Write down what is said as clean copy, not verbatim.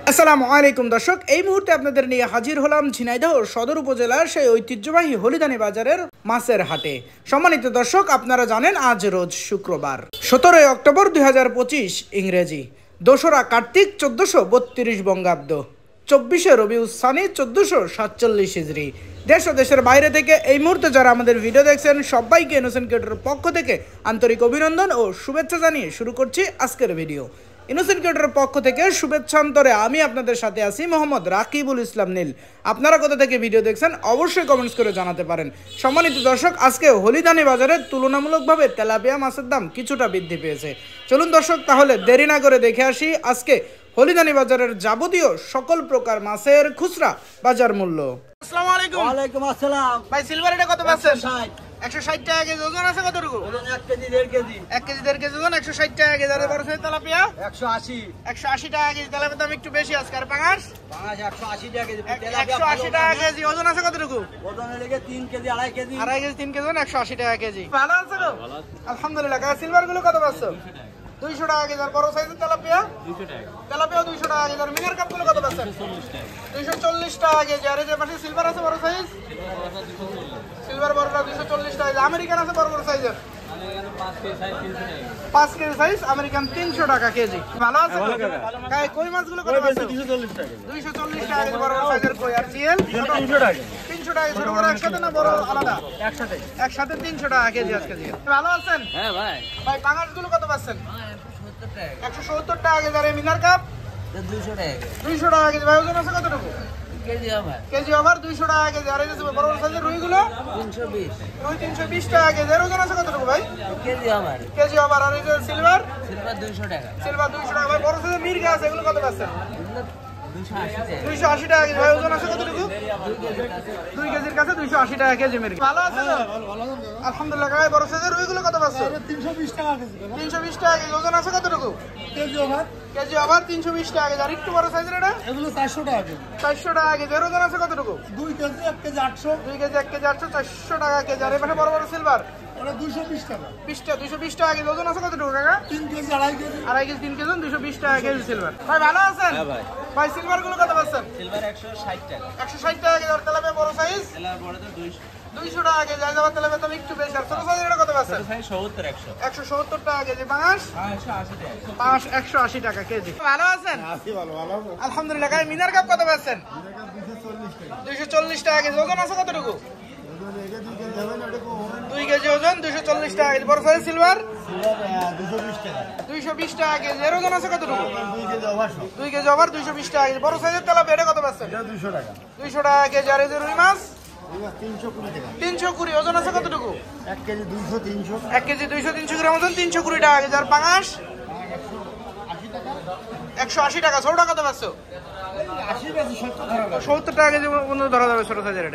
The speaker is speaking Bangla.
আসসালামু আলাইকুম দর্শক, এই মুহূর্তে আপনাদের নিয়ে হাজির হলাম ঝিনাইদহ সদর উপজেলার সেই ঐতিহ্যবাহী হলিদানি বাজারের মাছের হাটে। সম্মানিত দর্শক, আপনারা জানেন আজ রোজ শুক্রবার 17 অক্টোবর 2025 ইংরেজি, 2রা কার্তিক 1432 বঙ্গাব্দ, 24 রবিউল সানি 1447 হিজরি। দেশ ও দেশের বাইরে থেকে এই মুহূর্তে যারা আমাদের ভিডিও দেখছেন সবাইকে ইনোসেন্ট ক্রিয়েটরের পক্ষ থেকে আন্তরিক অভিনন্দন ও শুভেচ্ছা জানিয়ে শুরু করছি আজকের ভিডিও। ইনোসেন্ট ক্রিয়েটরের পক্ষ থেকে শুভেচ্ছান্তরে আমি আপনাদের সাথে আছি মোহাম্মদ রাকিবুল ইসলাম নীল। আপনারা কোথা থেকে ভিডিও দেখছেন অবশ্যই কমেন্টস করে জানাতে পারেন। সম্মানিত দর্শক, আজকে হলিদানি বাজারে তুলনামূলকভাবে তেলাপিয়া মাছের দাম কিছুটা বৃদ্ধি পেয়েছে। চলুন দর্শক, তাহলে দেরি না করে দেখে আসি আজকে হলিদানি বাজারের যাবতীয় সকল প্রকার মাছের খুচরা বাজার মূল্য। আসসালামু আলাইকুম। ওয়ালাইকুম আসসালাম। ভাই সিলভার এটা কত পাচ্ছেন? 160 টাকা কেজি। ওজন আছে কতটুকু? ওজন 1 কেজি 1.5 কেজি। 1 কেজি 1.5 কেজি ওজন 160 টাকা কেজি। আর বড় সাইজ তেলাপিয়া 180 টাকা কেজি। তেলাপিয়ার দাম একটু বেশি আজকে। আর পাঙাশ 180 টাকা কেজি। 180 টাকা কেজি। ওজন আছে কতটুকু? ওজন লেগে 3 কেজি 2.5 কেজি। 2.5 কেজি 3 কেজি 180 টাকা কেজি। ভালো আছে গো? আলহামদুলিল্লাহ। আর সিলভার গুলো কত পাচ্ছো? 200 টাকা কেজি। আর বড় সাইজের তেলাপিয়া 200 টাকা। তেলাপিয়া 200 টাকা কেজি। আর মিনার কাপ গুলো কত পাচ্ছেন? 240 টাকা কেজি। আর এই যে পাশে সিলভার আছে বড় সাইজ, সিলভার বড়টা 240 টাকা। আমেরিকান আছে বড় বড় সাইজের 5 কেজি সাইজ আমেরিকান 300 টাকা কেজি। ভালো আছে? কই মাছগুলো কত পাচ্ছেন? 240 টাকা। 240 টাকা কেজি বড় বড় সাইজের কই। আর সিএল 300 টাকা। 300 টাকা। ছোট বড় একসাথে না বড় আলাদা? একসাথে। একসাথে 300 টাকা কেজি আজকে জিএল। ভালো আছেন? হ্যাঁ ভাই। ভাই পাঙাশ গুলো কত পাচ্ছেন? 170 টাকা কেজি। আর মিনার কাপ 200 টাকা। 200 টাকা কেজি। ভাই ওজন আছে কতটুকু? কেজি ওভার 200 টাকা কেজি। আর এই যে বড় বড় সাইজের রুই গুলো 320। রুই 320 টাকা কেজি। এর ওজন আছে কতটুকু ভাই? KG over. আর এই যে সিলভার 200 টাকা। সিলভার 200 টাকা। ভাই বড় সাইজের মির্গা আছে, এগুলো কত পাচ্ছেন? 280 টাকা। 280 টাকা কেজি। ভাই ওজন আছে কতটুকু? 2 কেজির কাছে 280 টাকা কেজি মির্গা। ভালো আছে তো? আলহামদুলিল্লাহ। ভাই বড় সাইজের রুই গুলো কত পাচ্ছেন? 320 টাকা কেজি। 320 টাকা কেজি। ওজন আছে কতটুকু? KG over. কেজি ওভার 320 টাকা কেজি। আর একটু বড় সাইজের এটা এগুলো 400 টাকা কেজি। 400 টাকা কেজি। এর ওজন আছে কতটুকু? 2 কেজি 1 কেজি 800। 2 কেজি 1 কেজি 800, 400 টাকা কেজি। আর এখানে বড় বড় সিলভার ওটা 220 টাকা। 220 টাকা কেজি। ওজন আছে কতটুকু কাকা? 3 কেজি 2.5 কেজি। 2.5 কেজি 3 কেজি 220 টাকা কেজি সিলভার। ভাই ভালো আছেন? হ্যাঁ ভাই। ভাই সিলভার গুলো কত পাচ্ছেন? সিলভার 160 টাকা। 160 টাকা কেজি। আর তেলাপিয়া বড় সাইজ তেলার বড় তো 200 টাকা কেজি। আর যাবার তেলাপিয়া দাম একটু বেশি। আর ছোট সাইজের এটা কত পাচ্ছেন? 70 100। 170 টাকা কেজি। পাঙাশ 180 টাকা। পাঙাশ 180 টাকা কেজি। ভালো আছেন? আলহামদুলিল্লাহ। গায়ে মিনার কাপ কত পাচ্ছেন? 240 টাকা কেজি। ওজন আছে কতটুকু? 2 কেজি ওজন 240 টাকা কেজি। বড় সাইজ সিলভার 220 টাকা কেজি। এর ওজন আছে কতটুকু? 2 কেজি ওভার 220 টাকা কেজি। বড় সাইজের তেলাপিয়া এটা কত পাচ্ছেন? 200 টাকা। 200 টাকা কেজি। আর এই যে রুই মাছ 320 টাকা। 320। ওজন আছে কতটুকু? 1 কেজি 200 300। 1 কেজি 200 300 গ্রাম ওজন 320 টাকা কেজি। আর পাঙাশ 180 টাকা। ছোট কত পাচ্ছ? 80 বেশি 70 টাকা। 70 টাকা কেজি পর্যন্ত ধরা যাবে ছোট সাইজের এটা।